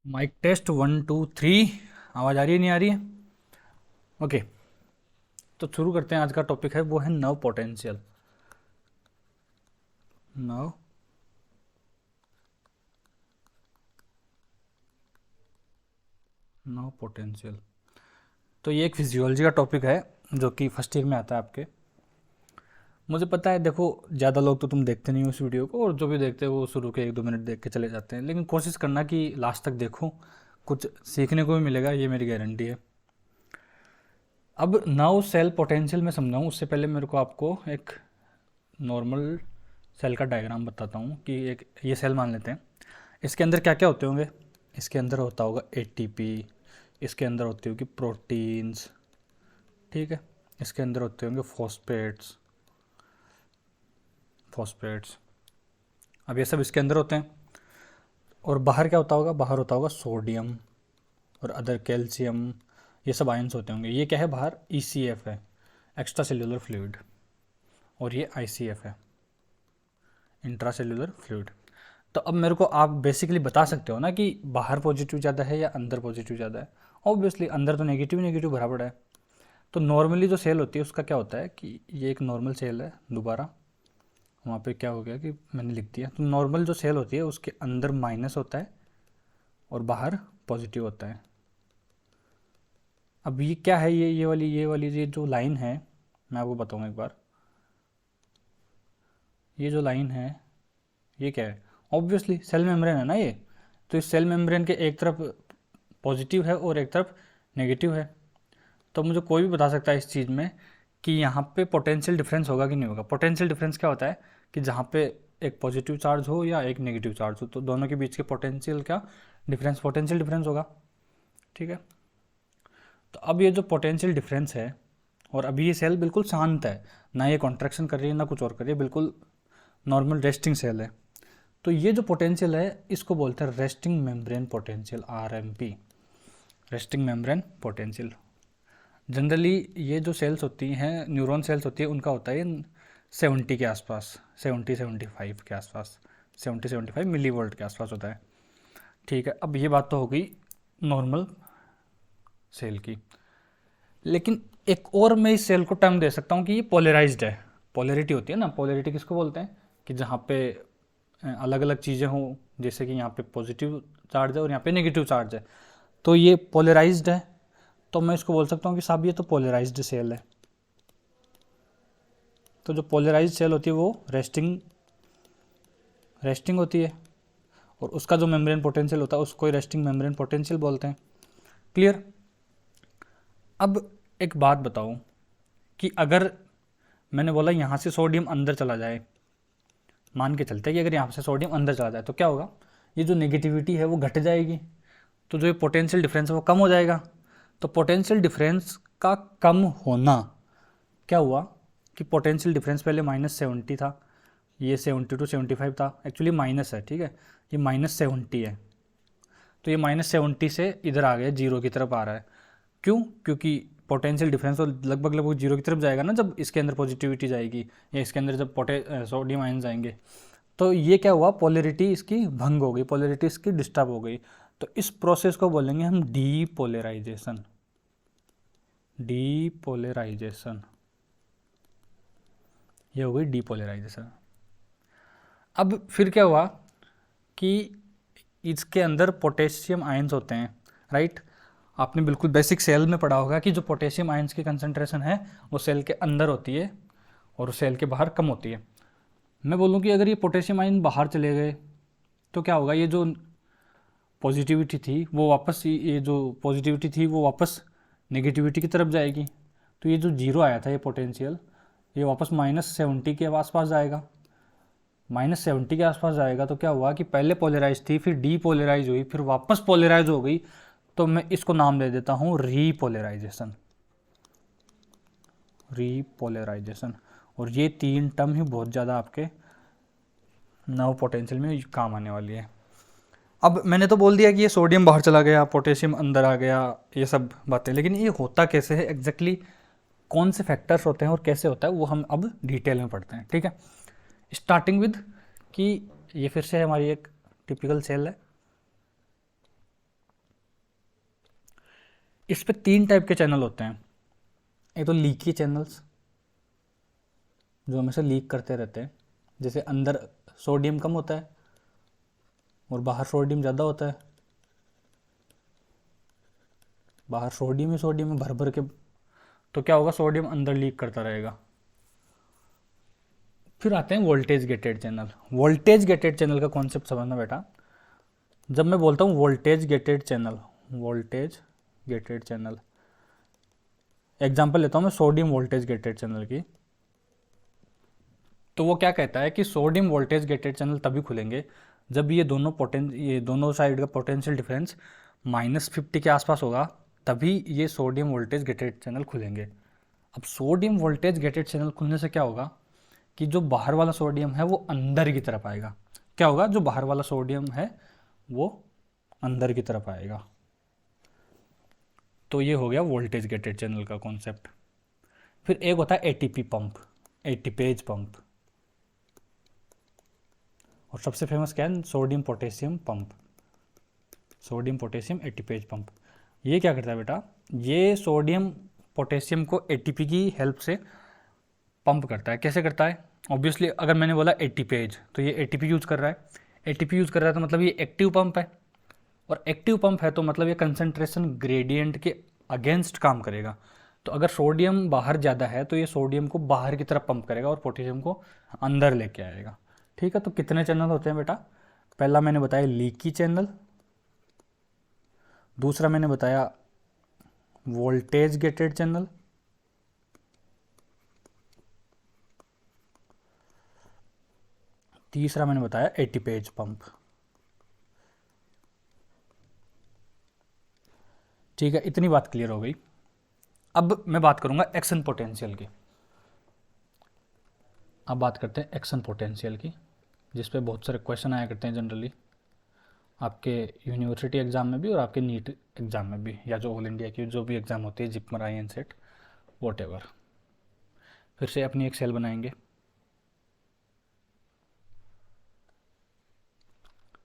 Mic test 1 2 3। आवाज़ आ रही है नहीं आ रही है? ओके। तो शुरू करते हैं। आज का टॉपिक है वो है नव पोटेंशियल। नव नव पोटेंशियल। तो ये एक फिजियोलॉजी का टॉपिक है जो कि फर्स्ट ईयर में आता है आपके। मुझे पता है, देखो ज़्यादा लोग तो तुम देखते नहीं हो इस वीडियो को, और जो भी देखते हैं वो शुरू के 1 2 मिनट देख के चले जाते हैं, लेकिन कोशिश करना कि लास्ट तक देखो, कुछ सीखने को भी मिलेगा, ये मेरी गारंटी है। अब नव सेल पोटेंशियल में समझाऊँ उससे पहले मेरे को आपको एक नॉर्मल सेल का डायग्राम बताता हूँ कि एक ये सेल मान लेते हैं। इसके अंदर क्या क्या होते होंगे? इसके अंदर होता होगा एटीपी, इसके अंदर होती होगी प्रोटीन्स, ठीक है। इसके अंदर होते होंगे फॉस्फेट्स। फॉस्फेट्स अब ये सब इसके अंदर होते हैं। और बाहर क्या होता होगा? बाहर होता होगा सोडियम और अदर कैल्शियम, ये सब आयंस होते होंगे। ये क्या है? बाहर ECF है, एक्स्ट्रा सेल्यूलर फ्लूइड, और ये ICF है, इंट्रा सेल्यूलर फ्लूइड। तो अब मेरे को आप बेसिकली बता सकते हो ना कि बाहर पॉजिटिव ज़्यादा है या अंदर पॉजिटिव ज़्यादा है। ऑब्वियसली अंदर तो नेगेटिव नेगेटिव भरा पड़ा है। तो नॉर्मली जो सेल होती है उसका क्या होता है कि ये एक नॉर्मल सेल है। दोबारा वहाँ पे क्या हो गया कि मैंने लिख दिया। तो नॉर्मल जो सेल होती है उसके अंदर माइनस होता है और बाहर पॉजिटिव होता है। अब ये क्या है? ये वाली ये जो लाइन है, मैं आपको बताऊँगा एक बार। ये जो लाइन है ये क्या है? ऑब्वियसली सेल मेम्ब्रेन है ना ये। तो इस सेल मेम्ब्रेन के एक तरफ पॉजिटिव है और एक तरफ नेगेटिव है। तो मुझे कोई भी बता सकता है इस चीज़ में कि यहाँ पे पोटेंशियल डिफरेंस होगा कि नहीं होगा। पोटेंशियल डिफरेंस क्या होता है कि जहाँ पे एक पॉजिटिव चार्ज हो या एक नेगेटिव चार्ज हो, तो दोनों के बीच के पोटेंशियल क्या डिफरेंस, पोटेंशियल डिफरेंस होगा, ठीक है। तो अब ये जो पोटेंशियल डिफरेंस है, और अभी ये सेल बिल्कुल शांत है, ना ये कॉन्ट्रैक्शन कर रही है ना कुछ और कर रही है, बिल्कुल नॉर्मल रेस्टिंग सेल है। तो ये जो पोटेंशियल है इसको बोलते हैं resting membrane potential, RMP, resting membrane potential. Generally ये जो सेल्स होती हैं, न्यूरॉन सेल्स होती है, उनका होता है 70 के आसपास, 70-75 के आसपास, 70-75 मिली वोल्ट के आसपास होता है, ठीक है। अब ये बात तो हो गई नॉर्मल सेल की। लेकिन एक और मैं इस सेल को टर्म दे सकता हूँ कि ये पोलराइज्ड है। पोलैरिटी होती है ना, पोलैरिटी किसको बोलते हैं? कि जहाँ पे अलग अलग चीज़ें हों, जैसे कि यहाँ पे पॉजिटिव चार्ज है और यहाँ पे नेगेटिव चार्ज है, तो ये पोलराइज्ड है। तो मैं इसको बोल सकता हूँ कि साहब ये तो पोलराइज्ड सेल है। तो जो पोलराइज्ड सेल होती है वो रेस्टिंग होती है, और उसका जो मेम्ब्रेन पोटेंशियल होता है उसको ही रेस्टिंग मेम्ब्रेन पोटेंशियल बोलते हैं। क्लियर? अब एक बात बताओ कि अगर मैंने बोला यहाँ से सोडियम अंदर चला जाए, मान के चलते हैं कि अगर यहाँ से सोडियम अंदर चला जाए तो क्या होगा? ये जो नेगेटिविटी है वो घट जाएगी, तो जो ये पोटेंशियल डिफरेंस है वो कम हो जाएगा। तो पोटेंशियल डिफरेंस का कम होना क्या हुआ कि पोटेंशियल डिफरेंस पहले -70 था, ये 70 to 75 था, एक्चुअली माइनस है, ठीक है, ये -70 है। तो ये -70 से इधर आ गया, जीरो की तरफ आ रहा है। क्यों? क्योंकि पोटेंशियल डिफरेंस तो लगभग लगभग जीरो की तरफ जाएगा ना जब इसके अंदर पॉजिटिविटी जाएगी, या इसके अंदर जब सोडियम आयन जाएंगे। तो ये क्या हुआ? पोलैरिटी इसकी भंग हो गई, पोलैरिटी इसकी डिस्टर्ब हो गई। तो इस प्रोसेस को बोलेंगे हम डीपोलराइजेशन। डीपोलराइजेशन, ये हो गई डीपोलराइजेशन। अब फिर क्या हुआ कि इसके अंदर पोटेशियम आयंस होते हैं, राइट। आपने बिल्कुल बेसिक सेल में पढ़ा होगा कि जो पोटेशियम आयंस की कंसंट्रेशन है वो सेल के अंदर होती है और सेल के बाहर कम होती है। मैं बोलूँ कि अगर ये पोटेशियम आयन बाहर चले गए तो क्या होगा? ये जो पॉजिटिविटी थी वो वापस, ये जो पॉजिटिविटी थी वो वापस नेगेटिविटी की तरफ जाएगी। तो ये जो जीरो आया था ये पोटेंशियल, ये वापस -70 के आसपास जाएगा। -70 के आसपास जाएगा तो क्या हुआ कि पहले पोलराइज थी, फिर डीपोलराइज हुई, फिर वापस पोलराइज हो गई। तो मैं इसको नाम दे देता हूँ रीपोलराइजेशन। रीपोलराइजेशन। और ये तीन टर्म ही बहुत ज़्यादा आपके नव पोटेंशियल में काम आने वाली है। अब मैंने तो बोल दिया कि ये सोडियम बाहर चला गया, पोटेशियम अंदर आ गया, ये सब बातें, लेकिन ये होता कैसे है एग्जैक्टली, कौन से फैक्टर्स होते हैं और कैसे होता है, वो हम अब डिटेल में पढ़ते हैं, ठीक है। स्टार्टिंग विद कि ये फिर से हमारी एक टिपिकल सेल है, इस पे 3 टाइप के चैनल होते हैं। एक तो लीकी चैनल्स जो हमेशा लीक करते रहते हैं, जैसे अंदर सोडियम कम होता है और बाहर सोडियम ज़्यादा होता है, बाहर सोडियम ही सोडियम है भर भर के, तो क्या होगा, सोडियम अंदर लीक करता रहेगा। फिर आते हैं voltage gated channel. Voltage gated channel का कॉन्सेप्ट समझना बेटा। जब मैं बोलता हूँ voltage gated channel, voltage gated channel, example लेता हूँ मैं सोडियम वोल्टेज गेटेड चैनल की, तो वो क्या कहता है कि सोडियम वोल्टेज गेटेड चैनल तभी खुलेंगे जब ये दोनों साइड का पोटेंशियल डिफरेंस -50 के आसपास होगा, तभी ये सोडियम वोल्टेज गेटेड चैनल खुलेंगे। अब सोडियम वोल्टेज गेटेड चैनल खुलने से क्या होगा कि जो बाहर वाला सोडियम है वो अंदर की तरफ आएगा। क्या होगा, जो बाहर वाला सोडियम है वो अंदर की तरफ आएगा। तो ये हो गया वोल्टेज गेटेड चैनल का कॉन्सेप्ट। फिर एक होता है एटीपी पंप, एटीपेज पंप, और सबसे फेमस क्या है, sodium potassium pump, sodium potassium ATPase pump. ये क्या करता है बेटा, ये सोडियम पोटेशियम को एटीपी की हेल्प से पंप करता है। कैसे करता है, ऑब्वियसली अगर मैंने बोला एटीपेज तो ये एटीपी यूज़ कर रहा है, एटीपी यूज़ कर रहा है तो मतलब ये एक्टिव पंप है, और एक्टिव पंप है तो मतलब ये कंसंट्रेशन ग्रेडियंट के अगेंस्ट काम करेगा। तो अगर सोडियम बाहर ज़्यादा है तो ये सोडियम को बाहर की तरफ पंप करेगा और पोटेशियम को अंदर लेके आएगा। ठीक है, तो कितने चैनल होते हैं बेटा, पहला मैंने बताया लीकी चैनल, दूसरा मैंने बताया वोल्टेज गेटेड चैनल, तीसरा मैंने बताया एटीपेज पंप। ठीक है, इतनी बात क्लियर हो गई। अब मैं बात करूंगा एक्शन पोटेंशियल की। अब बात करते हैं एक्शन पोटेंशियल की, जिस पे बहुत सारे क्वेश्चन आया करते हैं जनरली आपके यूनिवर्सिटी एग्ज़ाम में भी और आपके नीट एग्ज़ाम में भी, या जो ऑल इंडिया की जो भी एग्ज़ाम होती है, JIPMER, I N CET, whatever. फिर से अपनी एक सेल बनाएंगे।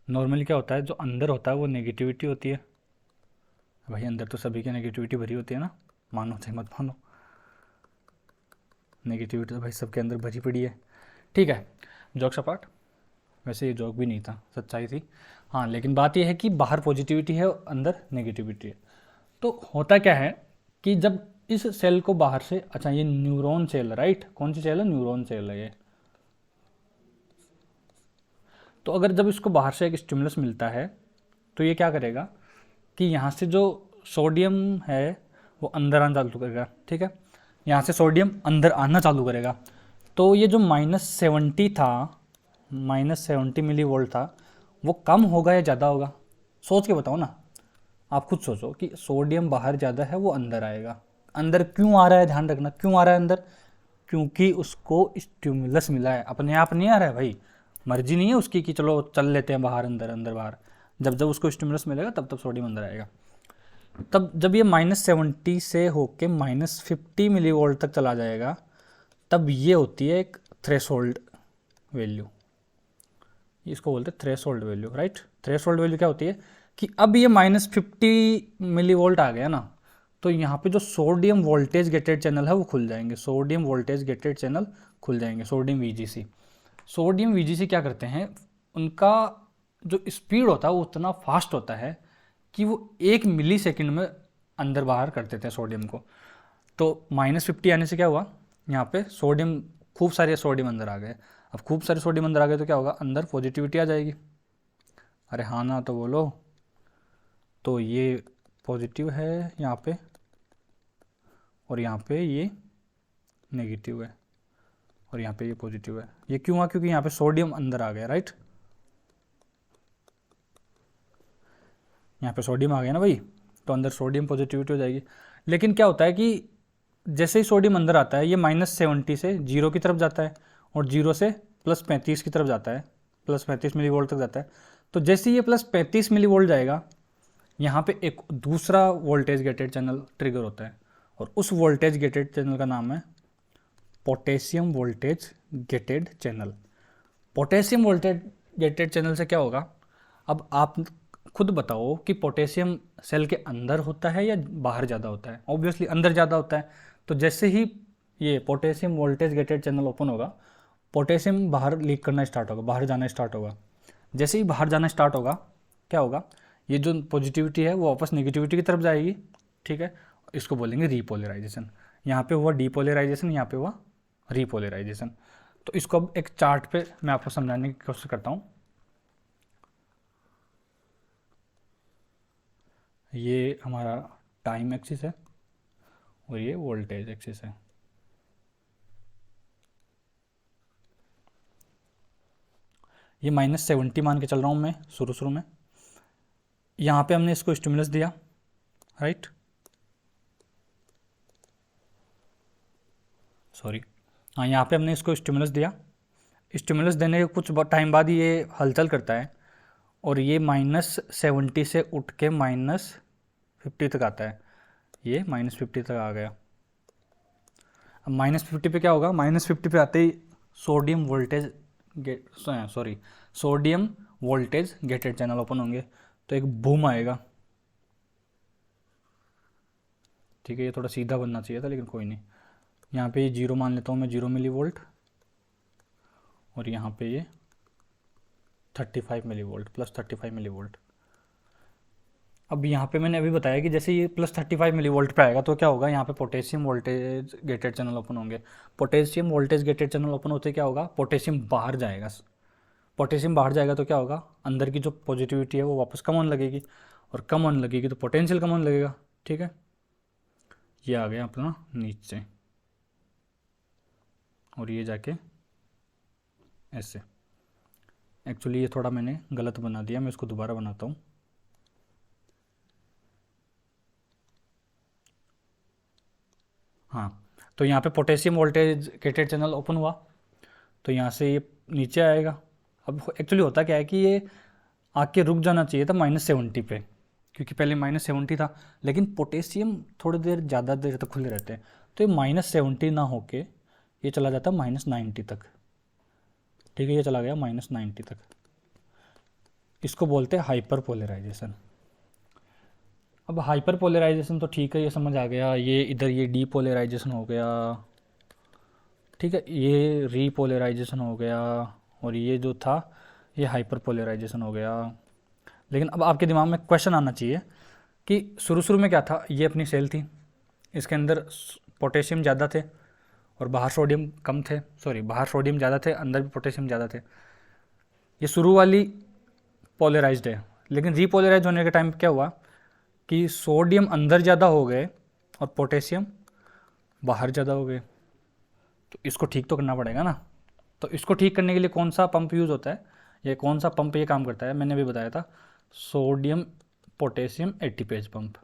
नॉर्मली क्या होता है, जो अंदर होता है वो नेगेटिविटी होती है। भाई अंदर तो सभी की नेगेटिविटी भरी होती है ना, मानो चाहे मत मानो, नेगेटिविटी तो भाई सबके अंदर भरी पड़ी है। ठीक है, जोक्स अपार्ट, वैसे ये जोक भी नहीं था, सच्चाई थी। हाँ, लेकिन बात यह है कि बाहर पॉजिटिविटी है, अंदर नेगेटिविटी है। तो होता क्या है कि जब इस सेल को बाहर से, अच्छा ये न्यूरॉन सेल, राइट, कौन सी सेल है, न्यूरॉन सेल है ये। तो अगर जब इसको बाहर से एक स्टिमुलस मिलता है तो ये क्या करेगा कि यहाँ से जो सोडियम है वो अंदर आना चालू करेगा। ठीक है, यहाँ से सोडियम अंदर आना चालू करेगा, तो ये जो -70 था, -70 मिली वोल्ट था, वो कम होगा या ज़्यादा होगा, सोच के बताओ ना। आप खुद सोचो कि सोडियम बाहर ज़्यादा है, वो अंदर आएगा। अंदर क्यों आ रहा है, ध्यान रखना, क्यों आ रहा है अंदर, क्योंकि उसको स्टिमुलस मिला है। अपने आप नहीं आ रहा है भाई, मर्जी नहीं है उसकी कि चलो चल लेते हैं बाहर, अंदर अंदर बाहर। जब जब उसको स्टिमुलस मिलेगा तब तब सोडियम अंदर आएगा। तब जब ये -70 से होके -50 मिली वोल्ट तक चला जाएगा, तब ये होती है एक थ्रेशोल्ड वैल्यू, इसको बोलते हैं threshold value, right. Threshold value क्या होती है कि अब ये -50 मिली वोल्ट आ गया ना, तो यहाँ पे जो सोडियम वोल्टेज गेटेड चैनल है वो खुल जाएंगे, सोडियम वोल्टेज गेटेड चैनल खुल जाएंगे, सोडियम वीजीसी। सोडियम वीजीसी क्या करते हैं, उनका जो स्पीड होता है वो उतना फास्ट होता है कि वो 1 मिली सेकेंड में अंदर बाहर कर देते हैं सोडियम को। तो -50 आने से क्या हुआ, यहाँ पे सोडियम, खूब सारे सोडियम अंदर आ गए। अब खूब सारे सोडियम अंदर आ गए तो क्या होगा, अंदर पॉजिटिविटी आ जाएगी। अरे हाँ ना तो बोलो। तो ये पॉजिटिव है यहाँ पे, और यहाँ पे ये नेगेटिव है, और यहाँ पे ये पॉजिटिव है। ये क्यों हुआ, क्योंकि यहाँ पे सोडियम अंदर आ गया, राइट। यहाँ पे सोडियम आ गया ना भाई, तो अंदर सोडियम पॉजिटिविटी हो जाएगी। लेकिन क्या होता है कि जैसे ही सोडियम अंदर आता है, ये -70 से 0 की तरफ जाता है, और 0 से +35 की तरफ जाता है, +35 मिली वोल्ट तक जाता है। तो जैसे ही ये +35 मिली वोल्ट जाएगा, यहाँ पे एक दूसरा वोल्टेज गेटेड चैनल ट्रिगर होता है, और उस वोल्टेज गेटेड चैनल का नाम है potassium voltage gated channel. Potassium voltage gated channel से क्या होगा, अब आप खुद बताओ कि पोटेशियम सेल के अंदर होता है या बाहर ज़्यादा होता है? ऑब्वियसली अंदर ज़्यादा होता है। तो जैसे ही ये potassium voltage gated channel open होगा, पोटेशियम बाहर लीक करना स्टार्ट होगा, बाहर जाना स्टार्ट होगा। जैसे ही बाहर जाना स्टार्ट होगा, क्या होगा, ये जो पॉजिटिविटी है वो वापस नेगेटिविटी की तरफ जाएगी, ठीक है। इसको बोलेंगे रीपोलराइजेशन। यहाँ पे हुआ डीपोलराइजेशन, यहाँ पे हुआ रीपोलराइजेशन। तो इसको अब एक चार्ट पे मैं आपको समझाने की कोशिश करता हूँ। ये हमारा टाइम एक्सिस है और ये वोल्टेज एक्सिस है। ये -70 मान के चल रहा हूँ मैं शुरू में। यहाँ पे हमने इसको स्टिमुलस दिया, राइट, सॉरी, हाँ, यहाँ पे हमने इसको स्टिमुलस दिया। स्टिमुलस देने के कुछ टाइम बाद ये हलचल करता है और ये -70 से उठ के -50 तक आता है। ये -50 तक आ गया। अब -50 पे क्या होगा, -50 पे आते ही sodium voltage sodium voltage gated channel open होंगे, तो एक बूम आएगा, ठीक है। ये थोड़ा सीधा बनना चाहिए था लेकिन कोई नहीं। यहाँ पे ये 0 मान लेता हूँ मैं, 0 मिली वोल्ट, और यहाँ पे ये 35 मिली वोल्ट, +35 मिली वोल्ट। अब यहाँ पे मैंने अभी बताया कि जैसे ये +35 मिली वोल्ट पे आएगा तो क्या होगा, यहाँ पे potassium voltage gated channel open होंगे। Potassium voltage gated channel open होते क्या होगा, पोटेशियम बाहर जाएगा। पोटेशियम बाहर जाएगा तो क्या होगा, अंदर की जो पॉजिटिविटी है वो वापस कम होने लगेगी, और कम होने लगेगी तो पोटेंशियल कम होने लगेगा, ठीक है। ये आ गया अपना नीचे, और ये जाके ऐसे। एक्चुअली ये थोड़ा मैंने गलत बना दिया, मैं इसको दोबारा बनाता हूँ। हाँ, तो यहाँ पे potassium voltage gated channel open हुआ तो यहाँ से ये नीचे आएगा। अब एक्चुअली होता क्या है कि ये आके रुक जाना चाहिए था -70 पे, क्योंकि पहले -70 था, लेकिन पोटेशियम थोड़ी देर ज़्यादा देर तक खुले रहते हैं, तो ये -70 ना होके ये चला जाता -90 तक, ठीक है। ये चला गया -90 तक। इसको बोलते हैं हाइपर पोलराइजेशन। अब हाइपर पोलराइजेशन तो ठीक है, ये समझ आ गया। ये इधर ये डीपोलराइजेशन हो गया, ठीक है, ये रीपोलराइजेशन हो गया, और ये जो था ये हाइपर पोलराइजेशन हो गया। लेकिन अब आपके दिमाग में क्वेश्चन आना चाहिए कि शुरू में क्या था, ये अपनी सेल थी, इसके अंदर पोटेशियम ज़्यादा थे और बाहर सोडियम कम थे, सॉरी, बाहर सोडियम ज़्यादा थे, अंदर भी पोटेशियम ज़्यादा थे। ये शुरू वाली पोलराइज्ड है, लेकिन रीपोलराइज होने के टाइम क्या हुआ कि सोडियम अंदर ज़्यादा हो गए और पोटेशियम बाहर ज़्यादा हो गए। तो इसको ठीक तो करना पड़ेगा ना। तो इसको ठीक करने के लिए कौन सा पंप यूज़ होता है, या कौन सा पंप ये काम करता है, मैंने भी बताया था, सोडियम पोटेशियम एटीपेज पंप।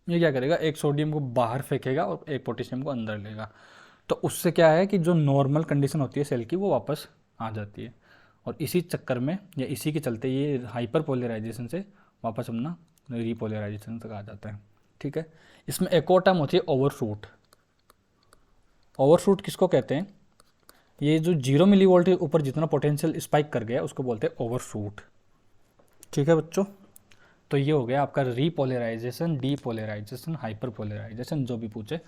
ये क्या करेगा, एक सोडियम को बाहर फेंकेगा और एक पोटेशियम को अंदर लेगा। तो उससे क्या है कि जो नॉर्मल कंडीशन होती है सेल की वो वापस आ जाती है, और इसी चक्कर में या इसी के चलते ये हाइपर पोलराइजेशन से वापस अपना रीपोलराइजेशन तक आ जाता है, ठीक है। इसमें एक और टर्म होती है ओवरशूट। ओवरशूट किसको कहते हैं, ये जो 0 मिली वोल्ट के ऊपर जितना पोटेंशियल स्पाइक कर गया उसको बोलते हैं ओवरशूट, ठीक है बच्चों। तो ये हो गया आपका रीपोलराइजेशन, डीपोलराइजेशन, हाइपर पोलराइजेशन, जो भी पूछे।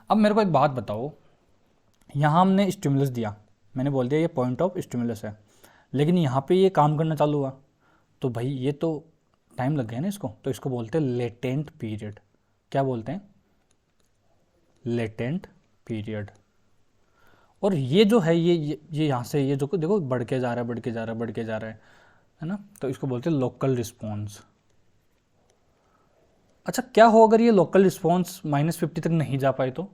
अब मेरे को एक बात बताओ, यहाँ हमने स्टिमुलस दिया, मैंने बोल दिया ये पॉइंट ऑफ स्टिमुलस है, लेकिन यहाँ पे ये काम करना चालू हुआ, तो भाई ये तो टाइम लग गया ना इसको, तो इसको बोलते हैं लेटेंट पीरियड। क्या बोलते हैं, लेटेंट पीरियड। और ये जो है ये यहाँ से ये जो देखो बढ़ के जा रहा है, बढ़ के जा रहा है, बढ़ के जा रहा है ना, तो इसको बोलते हैं लोकल रिस्पॉन्स। अच्छा, क्या हो अगर ये लोकल रिस्पॉन्स -50 तक नहीं जा पाए, तो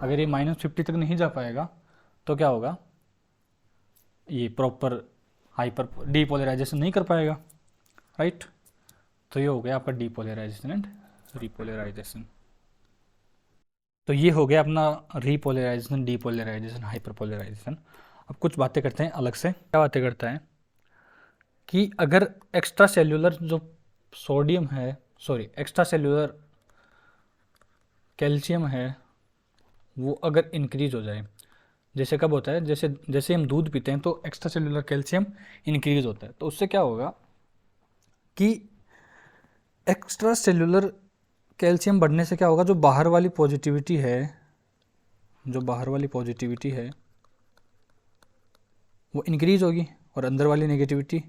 अगर ये -50 तक नहीं जा पाएगा तो क्या होगा, ये प्रॉपर हाइपर डीपोलराइजेशन नहीं कर पाएगा, राइट। तो ये हो गया आपका डीपोलराइजेशन एंड रीपोलराइजेशन। तो ये हो गया अपना रीपोलराइजेशन, डीपोलराइजेशन, हाइपरपोलराइजेशन। अब कुछ बातें करते हैं अलग से। क्या बातें करता है कि अगर एक्स्ट्रा सेल्यूलर जो सोडियम है, सॉरी, एक्स्ट्रा सेल्यूलर कैल्शियम है, वो अगर इंक्रीज हो जाए, जैसे कब होता है, जैसे जैसे हम दूध पीते हैं तो एक्स्ट्रा सेल्यूलर कैल्शियम इंक्रीज होता है, तो उससे क्या होगा कि एक्स्ट्रा सेल्यूलर कैल्शियम बढ़ने से क्या होगा, जो बाहर वाली पॉजिटिविटी है वो इंक्रीज होगी और अंदर वाली नेगेटिविटी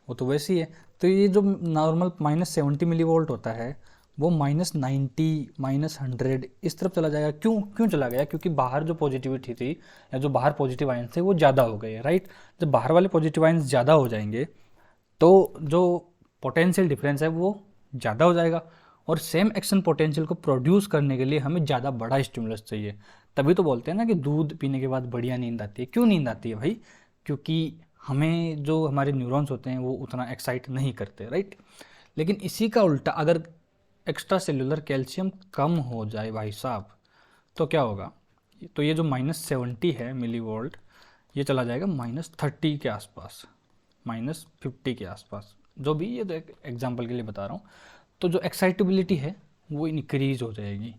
वो तो वैसी ही है। तो ये जो नॉर्मल -70 मिली वोल्ट होता है वो -90 -100 इस तरफ चला जाएगा। क्यों क्यों चला गया? क्योंकि बाहर जो पॉजिटिविटी थी या जो बाहर पॉजिटिव आयन थे वो ज़्यादा हो गए, राइट। जब बाहर वाले पॉजिटिव आयन ज़्यादा हो जाएंगे तो जो पोटेंशियल डिफरेंस है वो ज़्यादा हो जाएगा, और सेम एक्शन पोटेंशियल को प्रोड्यूस करने के लिए हमें ज़्यादा बड़ा स्टिमुलस चाहिए। तभी तो बोलते हैं ना कि दूध पीने के बाद बढ़िया नींद आती है। क्यों नींद आती है भाई? क्योंकि हमें जो हमारे न्यूरॉन्स होते हैं वो उतना एक्साइट नहीं करते, राइट। लेकिन इसी का उल्टा अगर एक्स्ट्रा सेल्यूलर कैल्शियम कम हो जाए भाई साहब, तो क्या होगा? तो ये जो -70 है मिली वोल्ट, ये चला जाएगा -30 के आसपास, -50 के आसपास, जो भी, ये तो एक एग्जाम्पल के लिए बता रहा हूँ। तो जो एक्साइटेबिलिटी है वो इंक्रीज हो जाएगी।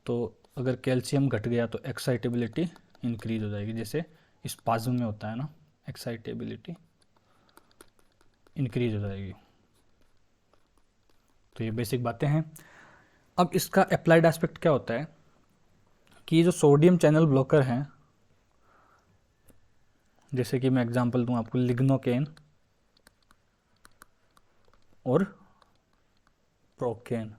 तो अगर कैल्शियम घट गया तो एक्साइटेबिलिटी इंक्रीज हो जाएगी, जैसे स्पाज्म में होता है ना, एक्साइटेबिलिटी इंक्रीज हो जाएगी। तो ये बेसिक बातें हैं। अब इसका अप्लाइड एस्पेक्ट क्या होता है कि ये जो सोडियम चैनल ब्लॉकर हैं, जैसे कि मैं एग्जांपल दूं आपको, लिग्नोकेन और प्रोकेन,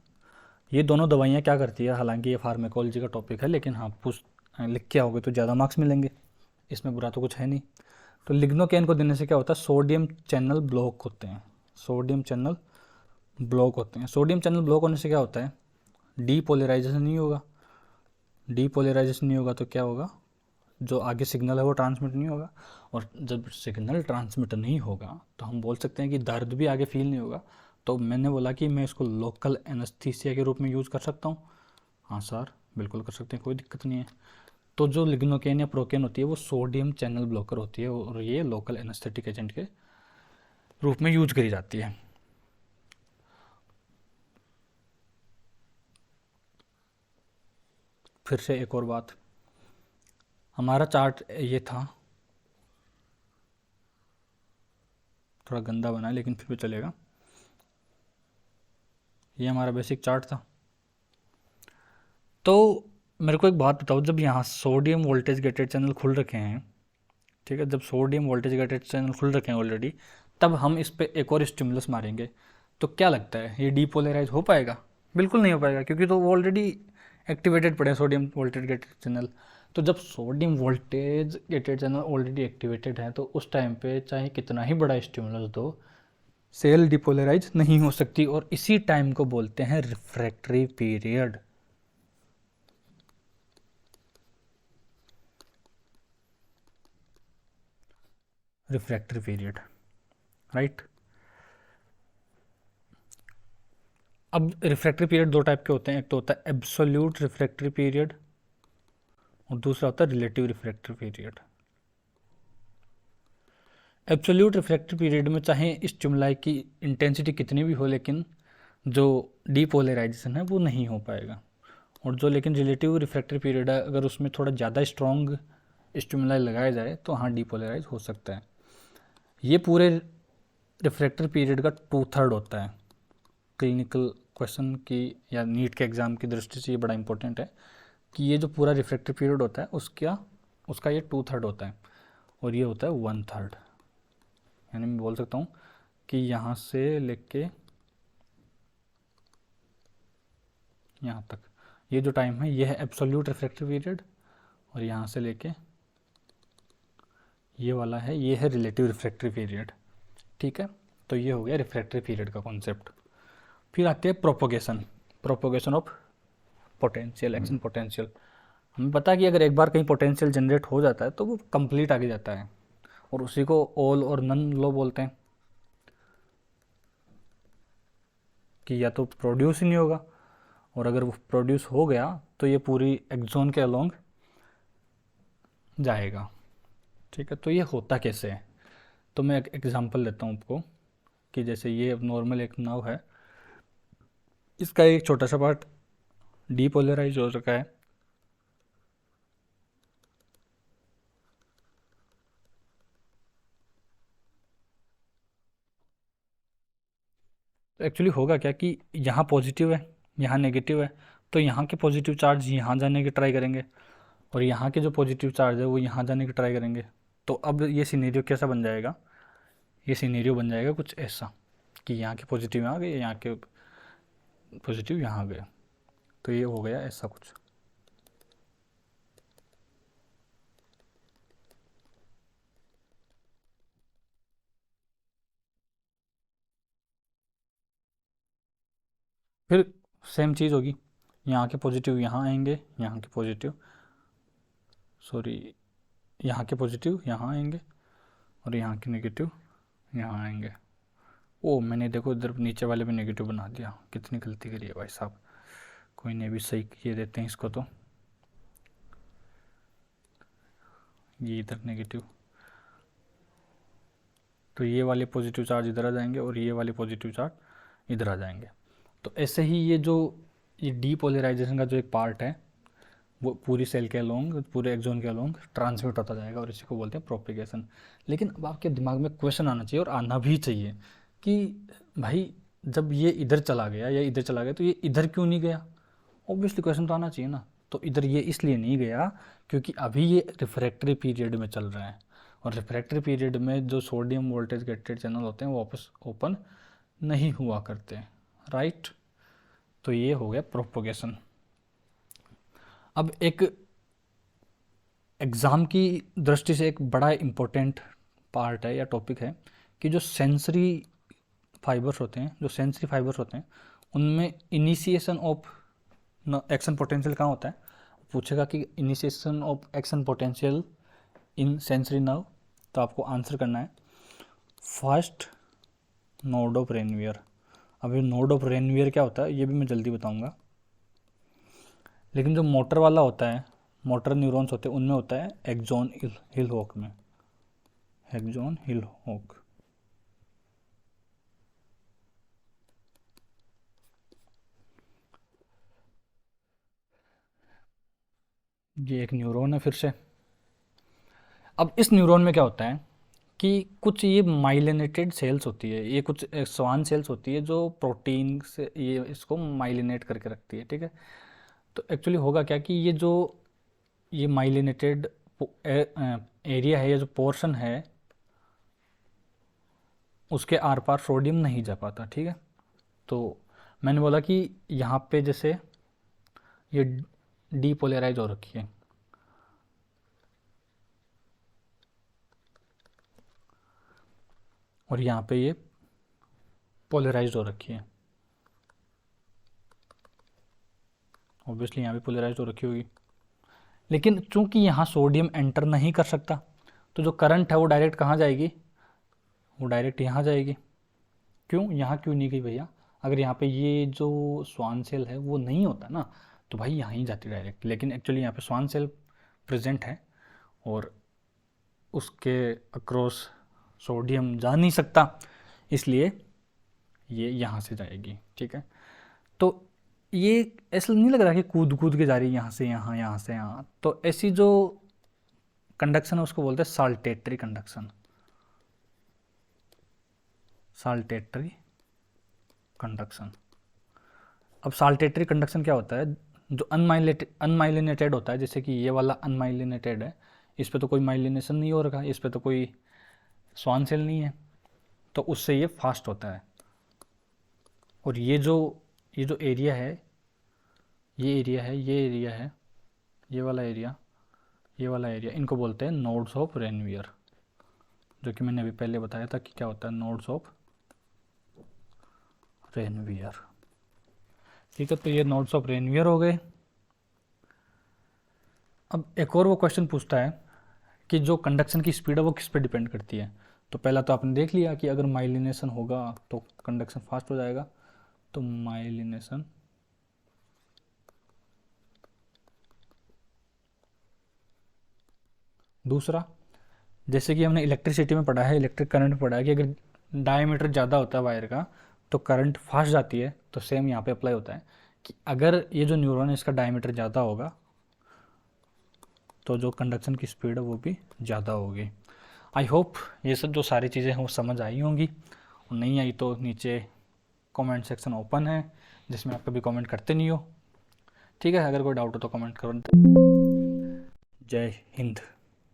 ये दोनों दवाइयाँ क्या करती है, हालांकि ये फार्मेकोलॉजी का टॉपिक है लेकिन हाँ लिख के आओगे तो ज़्यादा मार्क्स मिलेंगे, इसमें बुरा तो कुछ है नहीं। तो लिग्नोकेन को देने से क्या होता है, सोडियम चैनल ब्लॉक होते हैं। सोडियम चैनल ब्लॉक होते हैं। सोडियम चैनल ब्लॉक होने से क्या होता है, डीपोलराइजेशन नहीं होगा। डीपोलराइजेशन नहीं होगा तो क्या होगा, जो आगे सिग्नल है वो ट्रांसमिट नहीं होगा, और जब सिग्नल ट्रांसमिट नहीं होगा तो हम बोल सकते हैं कि दर्द भी आगे फील नहीं होगा। तो मैंने बोला कि मैं इसको लोकल एनेस्थीसिया के रूप में यूज़ कर सकता हूँ। हाँ सर, बिल्कुल कर सकते हैं, कोई दिक्कत नहीं है। तो जो लिग्नोकेन या प्रोकेन होती है वो सोडियम चैनल ब्लॉकर होती है, और ये लोकल एनेस्थेटिक एजेंट के रूप में यूज करी जाती है। फिर से एक और बात, हमारा चार्ट ये था, थोड़ा गंदा बना है लेकिन फिर भी चलेगा। ये हमारा बेसिक चार्ट था। तो मेरे को एक बात बताओ, जब यहाँ सोडियम वोल्टेज गेटेड चैनल खुल रखे हैं, ठीक है, जब सोडियम वोल्टेज गेटेड चैनल खुल रखे हैं ऑलरेडी, तब हम इस पर एक और स्टिमुलस मारेंगे तो क्या लगता है ये डीपोलराइज हो पाएगा? बिल्कुल नहीं हो पाएगा, क्योंकि तो वो ऑलरेडी एक्टिवेटेड पड़े हैं सोडियम वोल्टेज गेटेड चैनल। तो जब sodium voltage gated channel already activated है तो उस टाइम पे चाहे कितना ही बड़ा स्टिमुलस दो, सेल डिपोलराइज नहीं हो सकती, और इसी टाइम को बोलते हैं refractory period. Refractory period, right. अब रिफ्रैक्टरी पीरियड दो टाइप के होते हैं, एक तो होता है एब्सोल्यूट रिफ्रैक्टरी पीरियड और दूसरा होता है relative refractory period. Absolute refractory period में चाहे स्टिमुलाई की इंटेंसिटी कितनी भी हो, लेकिन जो डीपोलराइजेशन है वो नहीं हो पाएगा। और जो लेकिन रिलेटिव रिफ्रैक्टरी पीरियड है, अगर उसमें थोड़ा ज़्यादा स्ट्रॉन्ग स्टिमुलाई लगाया जाए तो हाँ डीपोलराइज हो सकता है। ये पूरे रिफ्रैक्टरी पीरियड का 2/3 होता है। क्लिनिकल क्वेश्चन की या नीट के एग्ज़ाम की दृष्टि से ये बड़ा इंपॉर्टेंट है कि ये जो पूरा रिफ्रैक्टरी पीरियड होता है उसका ये 2/3 होता है, और ये होता है 1/3। यानी मैं बोल सकता हूँ कि यहाँ से लेके यहाँ तक ये जो टाइम है ये है एब्सोल्यूट रिफ्रैक्टरी पीरियड, और यहाँ से लेके ये वाला है, ये है रिलेटिव रिफ्रैक्टरी पीरियड, ठीक है। तो ये हो गया रिफ्रैक्टरी पीरियड का कॉन्सेप्ट। फिर आती है propagation, propagation of potential, action potential. हमें पता है कि अगर एक बार कहीं पोटेंशियल जनरेट हो जाता है तो वो कंप्लीट आगे जाता है, और उसी को ऑल और नन लो बोलते हैं, कि या तो प्रोड्यूस ही नहीं होगा, और अगर वो प्रोड्यूस हो गया तो ये पूरी एक्सोन के अलोंग जाएगा, ठीक है। तो ये होता कैसे है? तो मैं एक एग्जांपल देता हूँ आपको, कि जैसे ये नॉर्मल एक नाव है, इसका एक छोटा सा पार्ट डीपोलराइज हो चुका है, तो एक्चुअली होगा क्या कि यहाँ पॉजिटिव है, यहाँ नेगेटिव है, तो यहाँ के पॉजिटिव चार्ज यहाँ जाने की ट्राई करेंगे और यहाँ के जो पॉजिटिव चार्ज है वो यहाँ जाने की ट्राई करेंगे। तो अब ये सिनेरियो कैसा बन जाएगा, ये सिनेरियो बन जाएगा कुछ ऐसा कि यहाँ के पॉजिटिव यहाँ आ गए, यहाँ के पॉजिटिव यहाँ आ गए, तो ये हो गया ऐसा कुछ। फिर सेम चीज़ होगी, यहाँ के पॉजिटिव यहाँ आएंगे, यहाँ के पॉजिटिव सॉरी यहाँ के पॉजिटिव यहाँ आएंगे और यहाँ के नेगेटिव यहाँ आएंगे। ओ मैंने देखो इधर नीचे वाले पे नेगेटिव बना दिया, कितनी गलती करी है भाई साहब। कोई नहीं, भी सही किए देते हैं इसको। तो ये इधर नेगेटिव, तो ये वाले पॉजिटिव चार्ज इधर आ जाएंगे और ये वाले पॉजिटिव चार्ज इधर आ जाएंगे। तो ऐसे ही ये डीपोलराइजेशन का जो एक पार्ट है वो पूरी सेल के अलोंग, पूरे एक्सोन के अलोंग ट्रांसमिट होता जाएगा और इसी को बोलते हैं प्रोपिगेशन। लेकिन अब आपके दिमाग में क्वेश्चन आना चाहिए, और आना भी चाहिए, कि भाई जब ये इधर चला गया या इधर चला गया तो ये इधर क्यों नहीं गया। ऑब्वियसली क्वेश्चन तो आना चाहिए ना। तो इधर ये इसलिए नहीं गया क्योंकि अभी ये रिफ्रैक्टरी पीरियड में चल रहा है, और रिफ्रैक्टरी पीरियड में जो सोडियम वोल्टेज गेटेड चैनल होते हैं वो वापस ओपन नहीं हुआ करते, राइट। तो ये हो गया प्रोपोगेशन। अब एक एग्ज़ाम की दृष्टि से एक बड़ा इम्पोर्टेंट पार्ट है या टॉपिक है कि जो सेंसरी फाइबर्स होते हैं, जो सेंसरी फाइबर्स होते हैं उनमें इनिशिएशन ऑफ एक्शन पोटेंशियल कहाँ होता है। पूछेगा कि initiation of action potential in sensory nerve, तो आपको आंसर करना है फर्स्ट नोड ऑफ रेनवियर। अब ये नोड ऑफ रेनवियर क्या होता है ये भी मैं जल्दी बताऊंगा, लेकिन जो मोटर वाला होता है, मोटर न्यूरॉन्स होते हैं उनमें होता है एक्सॉन हिल हॉक में, एक्सॉन हिल हॉक। ये एक न्यूरॉन है फिर से। अब इस न्यूरॉन में क्या होता है कि कुछ ये माइलिनेटेड सेल्स होती है, ये कुछ स्वान सेल्स होती है जो प्रोटीन से ये इसको माइलिनेट करके रखती है, ठीक है। तो एक्चुअली होगा क्या कि ये माइलिनेटेड एरिया है या जो पोर्शन है उसके आर पार सोडियम नहीं जा पाता, ठीक है। तो मैंने बोला कि यहाँ पे जैसे ये डीपोलराइज हो रखी है, और यहाँ पे ये पोलराइज हो रखी है। ऑब्वियसली यहाँ पे पोलराइज हो रखी होगी, लेकिन चूंकि यहाँ सोडियम एंटर नहीं कर सकता तो जो करंट है वो डायरेक्ट कहाँ जाएगी, वो डायरेक्ट यहाँ जाएगी। क्यों, यहाँ क्यों नहीं गई भैया, अगर यहाँ पे ये जो स्वान सेल है वो नहीं होता ना तो भाई यहाँ ही जाती डायरेक्ट। लेकिन एक्चुअली यहाँ पे स्वान सेल प्रेजेंट है और उसके अक्रॉस सोडियम जा नहीं सकता, इसलिए ये यहाँ से जाएगी, ठीक है। तो ये ऐसा नहीं लग रहा कि कूद कूद के जा रही है यहाँ से यहाँ, यहाँ से यहाँ। तो ऐसी जो कंडक्शन है उसको बोलते हैं साल्टेटरी कंडक्शन, साल्टेटरी कंडक्शन। अब साल्टेटरी कंडक्शन क्या होता है, जो अनमाइलिनेटेड होता है, जैसे कि ये वाला अनमाइलिनेटेड है, इस पे तो कोई माइलिनेशन नहीं हो रखा, इस पे तो कोई स्वान सेल नहीं है, तो उससे ये फास्ट होता है। और ये जो एरिया है, ये एरिया है, ये एरिया है, ये वाला एरिया, ये वाला एरिया, इनको बोलते हैं नोड्स ऑफ रेनवियर, जो कि मैंने अभी पहले बताया था कि क्या होता है नोड्स ऑफ रेनवियर, ठीक है। तो ये नोड्स ऑफ रेनवियर हो गए। अब एक और वो क्वेश्चन पूछता है कि जो कंडक्शन की स्पीड है वो किस पे डिपेंड करती है। तो पहला तो आपने देख लिया कि अगर माइलिनेशन होगा तो कंडक्शन फास्ट हो जाएगा, तो माइलिनेशन दूसरा, जैसे कि हमने इलेक्ट्रिसिटी में पढ़ा है, इलेक्ट्रिक करंट में पढ़ा है कि अगर डायमीटर ज़्यादा होता है वायर का तो करंट फास्ट जाती है, तो सेम यहाँ पे अप्लाई होता है कि अगर ये जो न्यूरॉन है इसका डायमीटर ज़्यादा होगा तो जो कंडक्शन की स्पीड है वो भी ज़्यादा होगी। आई होप ये सब जो सारी चीज़ें हैं वो समझ आई होंगी, और नहीं आई तो नीचे कमेंट सेक्शन ओपन है, जिसमें आप कभी कमेंट करते नहीं हो। ठीक है, अगर कोई डाउट हो तो कमेंट करो। जय हिंद।